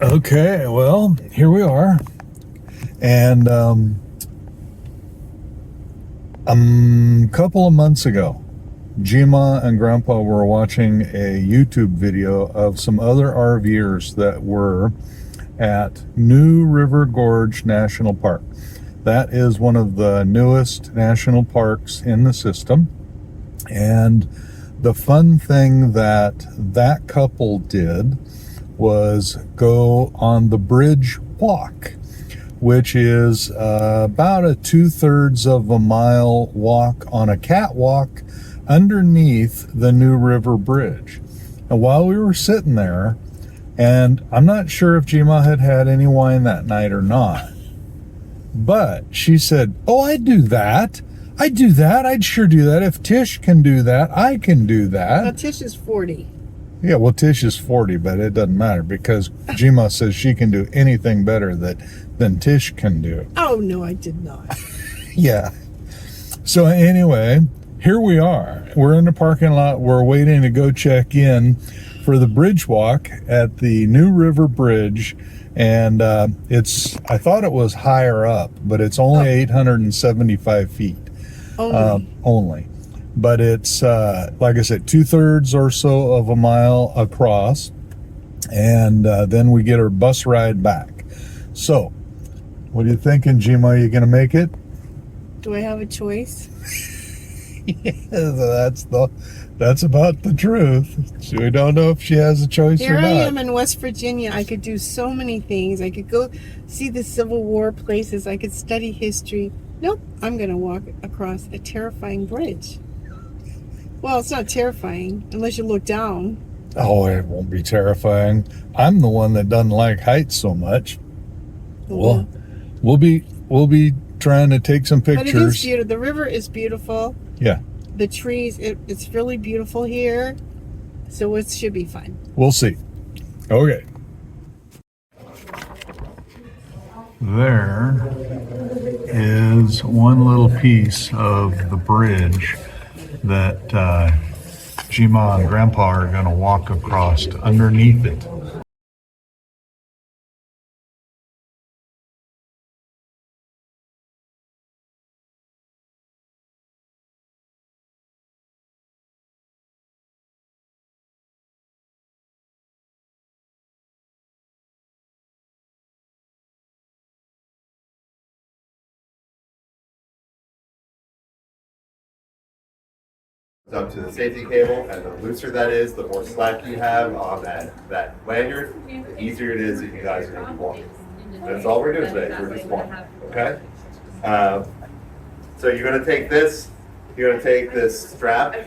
Okay, well, here we are. And a couple of months ago, Gma and Grandpa were watching a YouTube video of some other RVers that were at New River Gorge National Park. That is one of the newest national parks in the system. And the fun thing that couple did was go on the bridge walk, which is about a 2/3 of a mile walk on a catwalk underneath the New River Bridge. And while we were sitting there, and I'm not sure if Gma had had any wine that night or not, but she said, "Oh, I'd do that. I'd do that. I'd sure do that. If Tish can do that, I can do that." Now, Tish is 40. Yeah, well, Tish is 40, but it doesn't matter because Gma says she can do anything better than Tish can do. Oh, no, I did not. Yeah. So anyway, here we are. We're in the parking lot. We're waiting to go check in for the bridge walk at the New River Bridge. And I thought it was higher up, but it's only 875 feet. Only. But it's, like I said, 2/3 or so of a mile across. And then we get our bus ride back. So, what are you thinking, Gma? Are you going to make it? Do I have a choice? Yeah, that's about the truth. So we don't know if she has a choice or not. Here I am in West Virginia. I could do so many things. I could go see the Civil War places. I could study history. Nope, I'm going to walk across a terrifying bridge. Well, it's not terrifying unless you look down. Oh, it won't be terrifying. I'm the one that doesn't like heights so much. Well, we'll be trying to take some pictures. But it is beautiful. The river is beautiful. Yeah. The trees, it's really beautiful here. So it should be fun. We'll see. Okay. There is one little piece of the bridge that Gma and Grandpa are going to walk across underneath it. Up to the safety cable, and the looser that is, the more slack you have on that lanyard, the easier it is if you guys are going to be walking. That's all we're doing today. We're just walking. Okay. So you're going to take this. You're going to take this strap right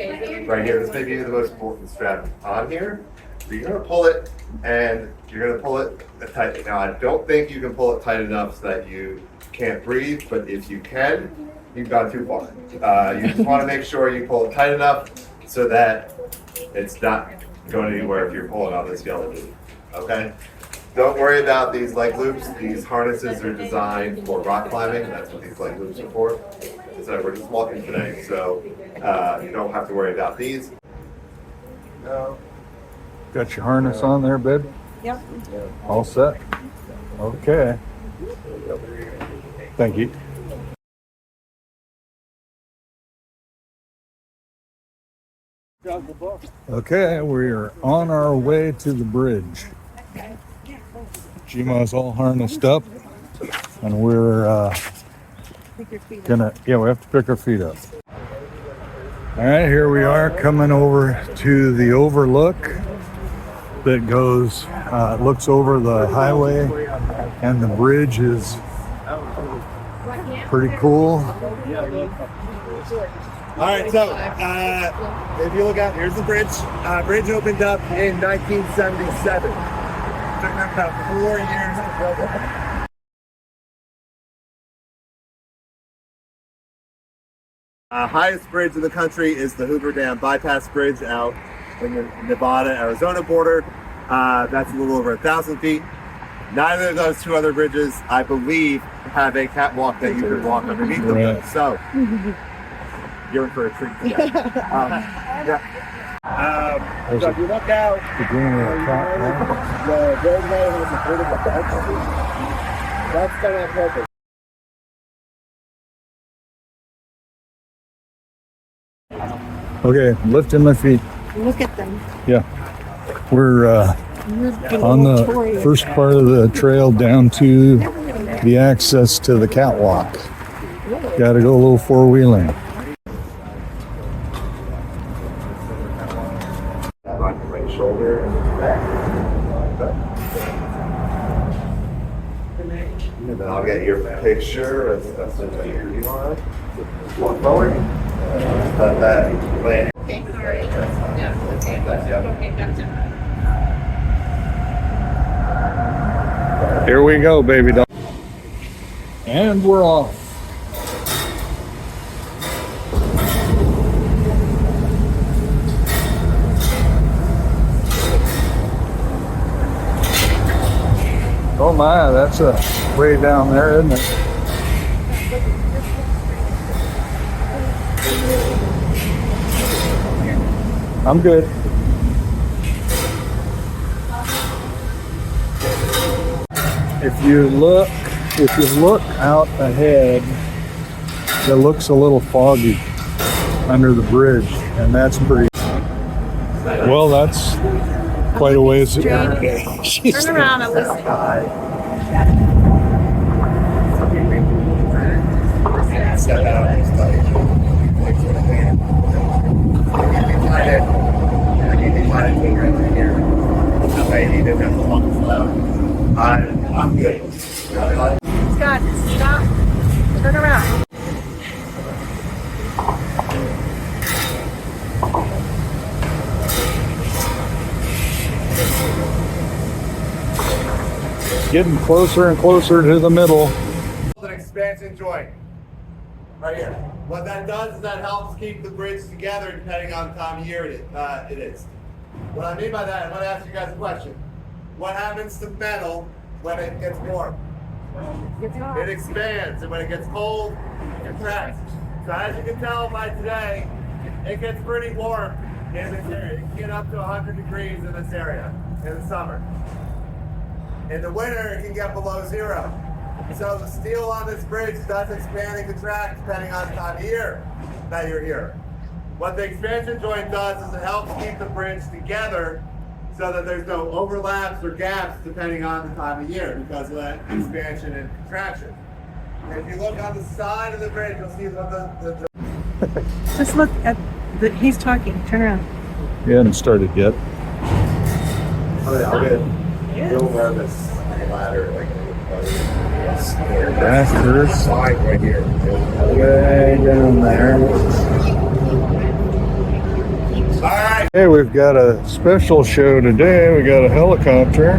here. This may be the most important strap on here. So you're going to pull it, and you're going to pull it tight. Now I don't think you can pull it tight enough so that you can't breathe, but if you can, you've gone too far. You just want to make sure you pull it tight enough so that it's not going anywhere if you're pulling on this yellow loop. Okay? Don't worry about these leg loops. These harnesses are designed for rock climbing. That's what these leg loops are for. So we're just walking today, so you don't have to worry about these. Got your harness on there, babe? Yep. All set? Okay. Thank you. Okay, we're on our way to the bridge. Gma's all harnessed up, and we're we have to pick our feet up. All right, here we are coming over to the overlook that goes, looks over the highway, and the bridge is pretty cool. All right, so if you look out, here's the bridge. Bridge opened up in 1977. Took them about 4 years to build it. Highest bridge in the country is the Hoover Dam Bypass Bridge out in the Nevada-Arizona border. That's a little over 1,000 feet. Neither of those two other bridges, I believe, have a catwalk that you can walk underneath them. So, you're in for a treat. Yeah. So if you look out, The greenery catwalk. the roadway has a vertical arch. That's done on purpose. Okay, lifting my feet. Look at them. Yeah. We're on the first part of the trail down to the access to the catwalk. Got to go a little four-wheeling. On your right shoulder and back. And then I'll get your picture of the you want. Walk forward. Let that land. Okay, all right. Here we go, baby doll. And we're off. Oh my, that's a way down there, isn't it? I'm good. If you look out ahead, it looks a little foggy under the bridge, and that's pretty. Well, that's quite a ways. Turn around and listen. Step out. I'm good. Scott, stop. Turn around. Getting closer and closer to the middle. An expansion joint right here. What that does is that helps keep the bridge together depending on the time of year it is. What I mean by that, I'm going to ask you guys a question. What happens to metal when it gets warm? It expands, and when it gets cold, it contracts. So as you can tell by today, it gets pretty warm in this area. It can get up to 100 degrees in this area in the summer. In the winter, it can get below zero. So the steel on this bridge does expand and contract depending on the time of year that you're here. What the expansion joint does is it helps keep the bridge together so that there's no overlaps or gaps depending on the time of year because of that expansion and contraction. And if you look on the side of the bridge, you'll see that the Just look at the. He's talking. Turn around. You hadn't started yet. I'll get real nervous on the ladder. Backers Slide right here. way down there. All right. Hey, we've got a special show today. We got a helicopter.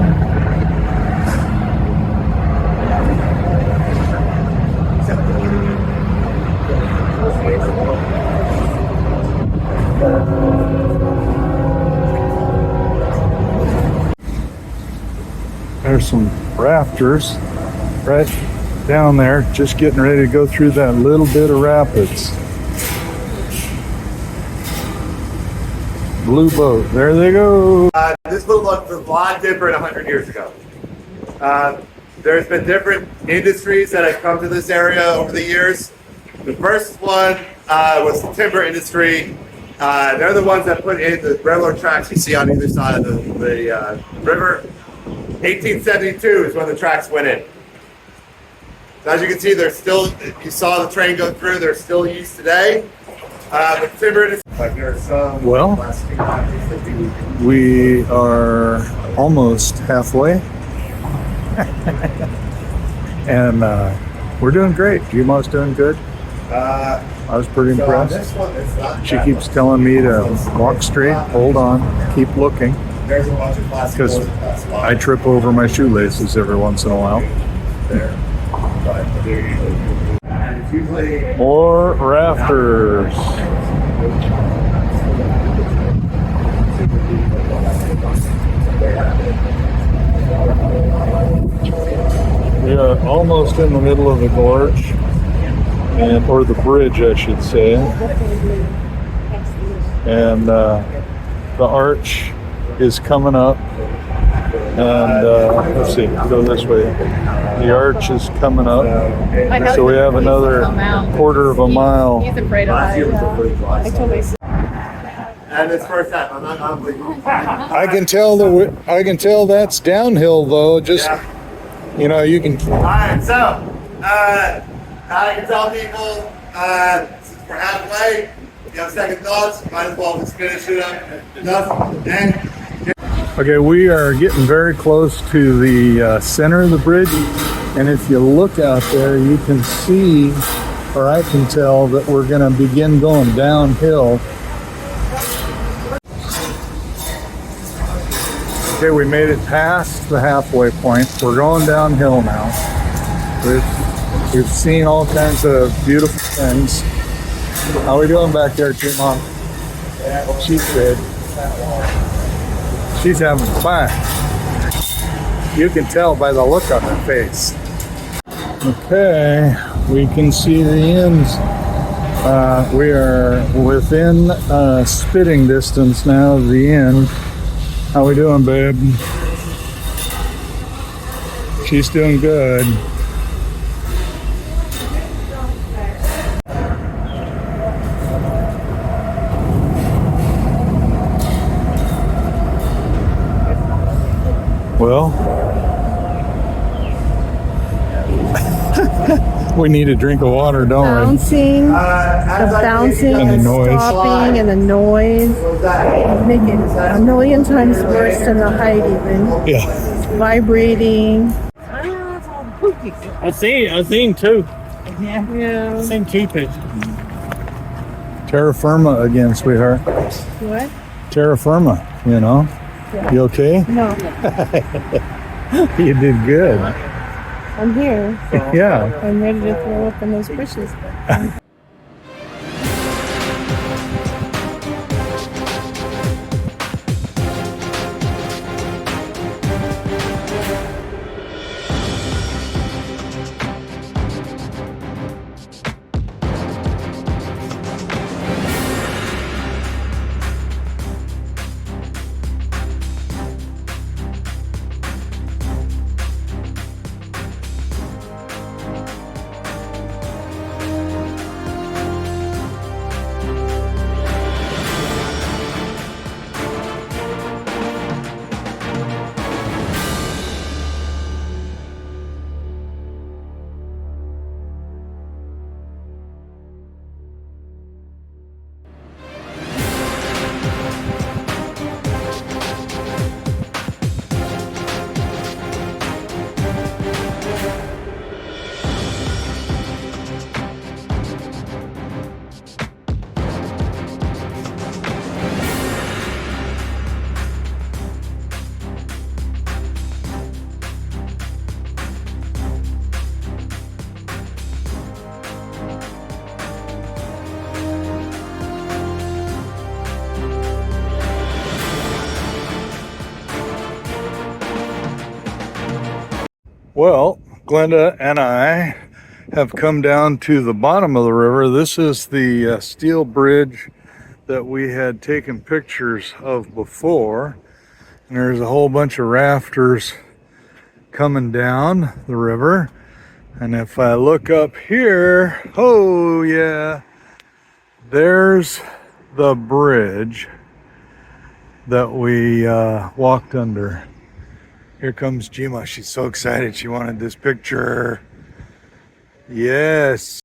There's some rafters right down there, just getting ready to go through that little bit of rapids. Blue boat, there they go. This would look a lot different 100 years ago. There's been different industries that have come to this area over the years. The first one was the timber industry. They're the ones that put in the railroad tracks you see on either side of the river. 1872 is when the tracks went in. So as you can see, they're still, you saw the train go through, they're still used today. The timber industry, like there are some Well, we are almost halfway. And we're doing great. Gmo's doing good. I was pretty So on impressed. this one, it's not She that keeps much. telling me to walk straight, hold on, keep looking, There's a bunch of plastic because boards in that spot. I trip over my shoelaces every once in a while. There. But they're usually, and it's usually More rafters. We are almost in the middle of the gorge, or the bridge, I should say. And The arch is coming up. And let's see, go this way. The arch is coming up. So we have another quarter of a mile. He's afraid of heights. I told my And it's first time. I'm not believing. I can tell that's downhill though. Just you know, you can. All right, so I can tell people since we're halfway, if you have second thoughts, might as well just finish it up. Nothing. And Okay, we are getting very close to the center of the bridge, and if you look out there, you can see, or I can tell, that we're going to begin going downhill. Okay, we made it past the halfway point. We're going downhill now. We've seen all kinds of beautiful things. How are we doing back there, Jim-Mom? She's good. She's having fun. You can tell by the look on her face. Okay, we can see the ends. We are within spitting distance now of the end. How we doing, babe? She's doing good. Well, we need a drink of water, don't bouncing, the bouncing And the and noise. stopping and the noise make it a million times worse than the height even. we? Yeah. Vibrating. I seen two. Yeah. Seen two pictures. Terra firma again, sweetheart. What? Terra firma, you know. Yeah. You okay? No, You did good. I'm here. Yeah. I'm ready to throw up in those bushes. Well, Glenda and I have come down to the bottom of the river. This is the steel bridge that we had taken pictures of before. And there's a whole bunch of rafters coming down the river. And if I look up here, oh yeah, there's the bridge that we walked under. Here comes Jima. She's so excited. She wanted this picture. Yes.